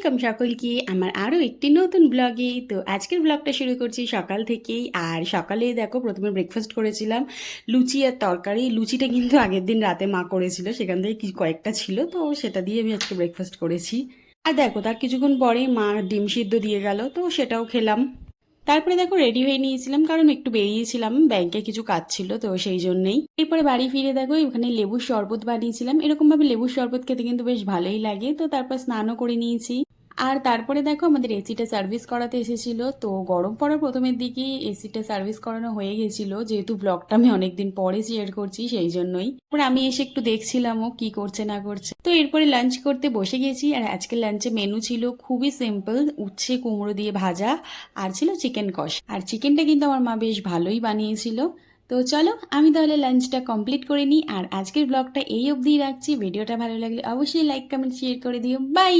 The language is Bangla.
ওয়েলকাম সকলকে আমার আরও একটি নতুন ব্লগে। তো আজকের ব্লগটা শুরু করছি সকাল থেকেই। আর সকালে দেখো প্রথমে ব্রেকফাস্ট করেছিলাম লুচি আর তরকারি। লুচিটা কিন্তু আগের দিন রাতে মা করেছিল, সেখান থেকে কি কয়েকটা ছিল, তো সেটা দিয়ে আমি আজকে ব্রেকফাস্ট করেছি। আর দেখো তার কিছুক্ষণ পরেই মা ডিম সিদ্ধ দিয়ে গেল, তো সেটাও খেলাম। তারপরে দেখো রেডি হয়ে নিয়েছিলাম, কারণ একটু বেরিয়েছিলাম, ব্যাংকে কিছু কাজ ছিল, তো সেই জন্যই। এরপরে বাড়ি ফিরে দেখো ওখানে লেবুর শরবত বানিয়েছিলাম। এরকম ভাবে লেবুর শরবত খেতে কিন্তু বেশ ভালোই লাগে। তো তারপর স্নানও করে নিয়েছি। আর তারপরে দেখো আমাদের এসিটা সার্ভিস করাতে এসেছিল। তো গরম পড়ার প্রথমের দিকেই এসিটা সার্ভিস করানো হয়ে গেছিল, যেহেতু ব্লগটা আমি অনেকদিন পরে শেয়ার করছি সেই জন্যই। তারপরে আমি এসে একটু দেখছিলাম ও কি করছে না করছে। তো এরপরে লাঞ্চ করতে বসে গেছি। আর আজকের লাঞ্চে মেনু ছিল খুবই সিম্পল, উচ্ছে কুমড়ো দিয়ে ভাজা, আর ছিল চিকেন কষা। আর চিকেনটা কিন্তু আমার মা বেশ ভালোই বানিয়েছিল। তো চলো আমি তাহলে লাঞ্চটা কমপ্লিট করে নিই। আর আজকের ব্লগটা এই অবধিই রাখছি। ভিডিওটা ভালো লাগলে অবশ্যই লাইক কমেন্ট শেয়ার করে দিও। বাই।